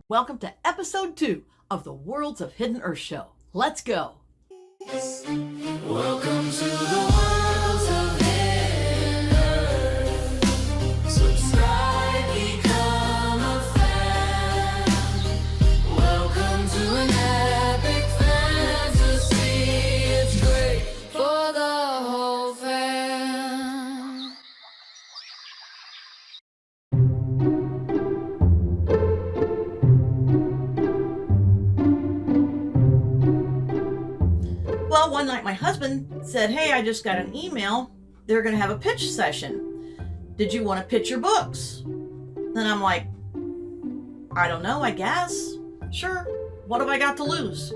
Welcome to episode 2 of the Worlds of Hidden Earth show. Let's go. Welcome to the worlds of hidden earth. Subscribe, become a fan. Welcome to an epic fantasy. It's great for the whole fam. Well, one night my husband said, hey, I just got an email. They're going to have a pitch session. Did you want to pitch your books? And I'm like, I don't know, I guess. Sure. What have I got to lose?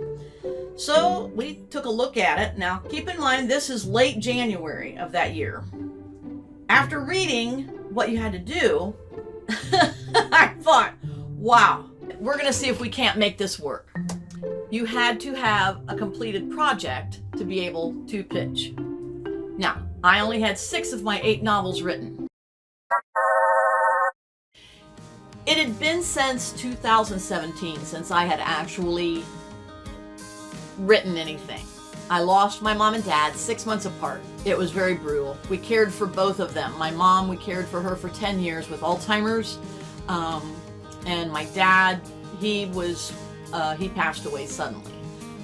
So we took a look at it. Now, keep in mind, this is late January of that year. After reading what you had to do, I thought, wow, we're going to see if we can't make this work. You had to have a completed project to be able to pitch. Now, I only had 6 of my 8 novels written. It had been since 2017 since I had actually written anything. I lost my mom and dad 6 months apart. It was very brutal. We cared for both of them. My mom, we cared for her for 10 years with Alzheimer's. And my dad, he passed away suddenly.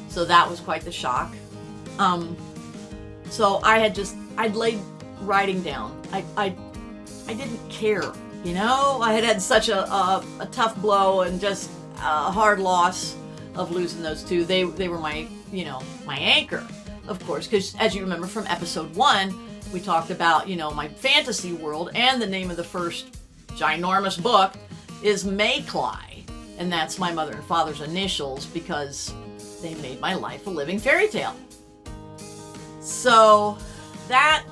So that was quite the shock. So I'd laid writing down. I didn't care, you know? I had such a tough blow and just a hard loss of losing those 2. They were my anchor, of course, because as you remember from episode 1, we talked about, my fantasy world, and the name of the first ginormous book is Maycly. And that's my mother and father's initials because they made my life a living fairy tale. So that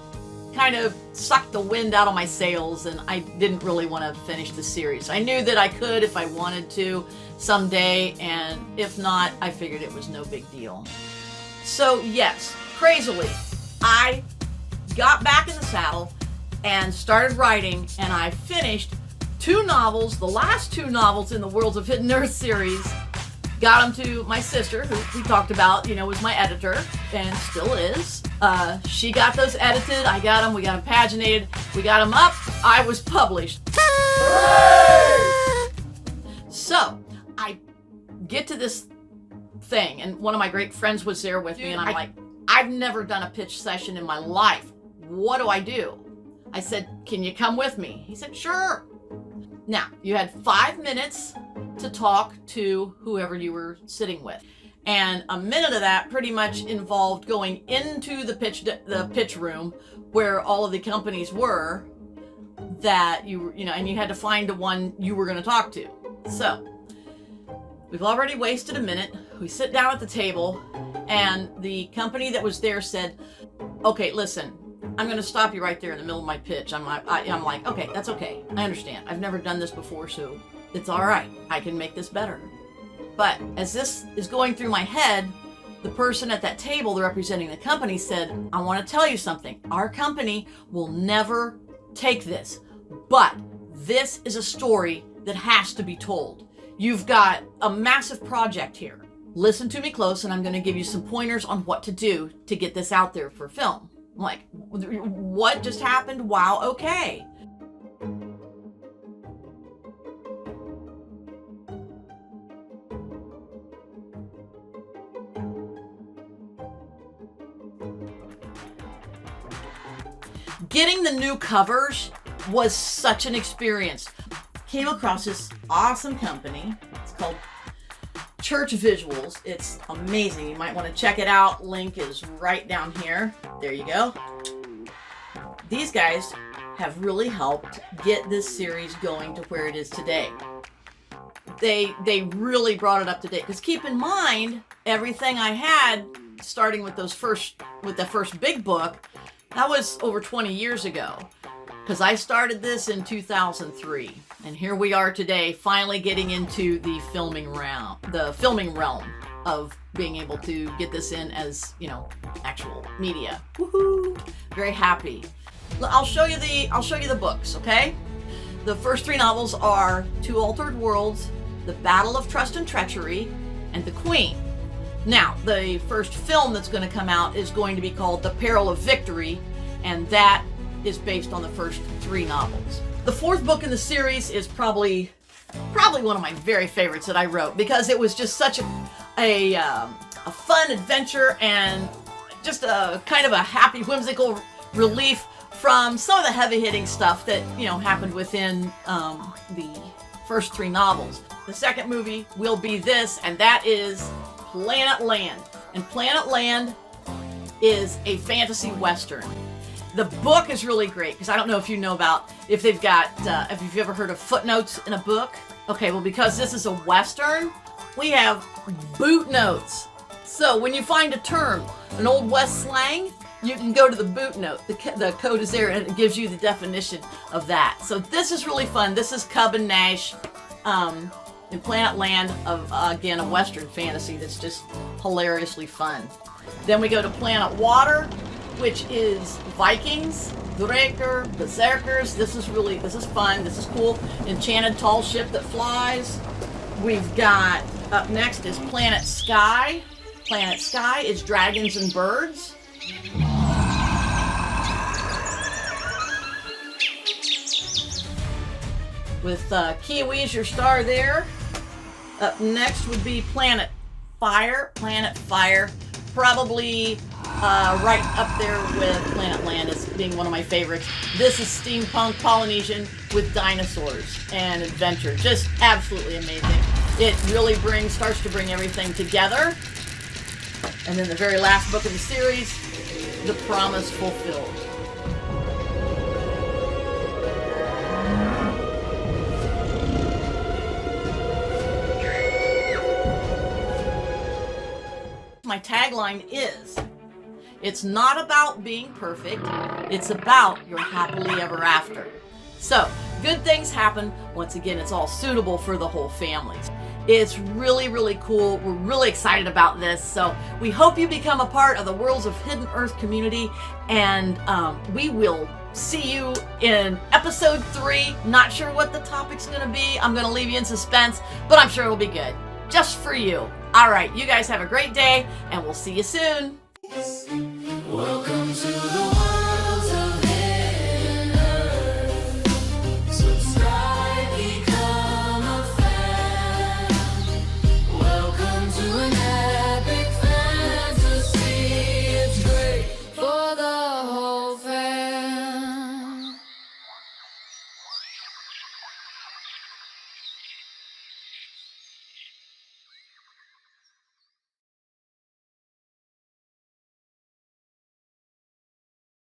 kind of sucked the wind out of my sails, and I didn't really want to finish the series. I knew that I could if I wanted to someday, and if not, I figured it was no big deal. So yes, crazily, I got back in the saddle and started writing, and I finished 2 novels, the last 2 novels in the Worlds of Hidden Earth series. Got them to my sister, who we talked about, was my editor, and still is. She got those edited, I got them, we got them paginated, we got them up, I was published. Hooray! So, I get to this thing, and one of my great friends was there with me, and I'm like, I've never done a pitch session in my life. What do I do? I said, can you come with me? He said, sure. Now, you had 5 minutes to talk to whoever you were sitting with. And a minute of that pretty much involved going into the pitch room where all of the companies were that and you had to find the one you were going to talk to. So, we've already wasted a minute. We sit down at the table, and the company that was there said, okay, listen, I'm going to stop you right there in the middle of my pitch. I'm like, okay, that's okay. I understand. I've never done this before, so it's all right. I can make this better. But as this is going through my head, the person at that table, the representing the company, said, I want to tell you something. Our company will never take this, but this is a story that has to be told. You've got a massive project here. Listen to me close, and I'm going to give you some pointers on what to do to get this out there for film. I'm like, what just happened? Wow, okay. Getting the new covers was such an experience. Came across this awesome company. It's called Church Visuals. It's amazing. You might want to check it out. Link is right down here. There you go. These guys have really helped get this series going to where it is today. They really brought it up to date. Because keep in mind, everything I had, starting with the first big book, that was over 20 years ago. Because I started this in 2003, and here we are today, finally getting into the filming realm of being able to get this in as, actual media. Woohoo! Very happy. I'll show you the books, okay? The first 3 novels are Two Altered Worlds, The Battle of Trust and Treachery, and The Queen. Now, the first film that's going to come out is going to be called The Peril of Victory, and that is based on the first 3 novels. The 4th book in the series is probably one of my very favorites that I wrote, because it was just such a fun adventure and just a kind of a happy, whimsical relief from some of the heavy-hitting stuff that, happened within the first 3 novels. The second movie will be this, and that is Planet Land. And Planet Land is a fantasy western. The book is really great, because I don't know if you know about, if you've ever heard of footnotes in a book. Okay, well, because this is a western, we have boot notes. So when you find a term, an Old West slang, you can go to the boot note. The code is there, and it gives you the definition of that. So this is really fun. This is Cub and Nash in Planet Land, of again, a western fantasy that's just hilariously fun. Then we go to Planet Water, which is Vikings, Drekar, Berserkers. This is fun. This is cool. Enchanted tall ship that flies. We've got, up next is Planet Sky. Planet Sky is dragons and birds. With Kiwi's your star there. Up next would be Planet Fire. Planet Fire, probably right up there with Planet Land as being one of my favorites. This is steampunk Polynesian with dinosaurs and adventure. Just absolutely amazing. It really starts to bring everything together. And then the very last book of the series, The Promise Fulfilled. My tagline is, it's not about being perfect, it's about your happily ever after. So, good things happen. Once again, it's all suitable for the whole family. It's really, really cool. We're really excited about this. So we hope you become a part of the Worlds of Hidden Earth community, and we will see you in episode 3. Not sure what the topic's going to be. I'm going to leave you in suspense, but I'm sure it'll be good. Just for you. All right, you guys have a great day, and we'll see you soon.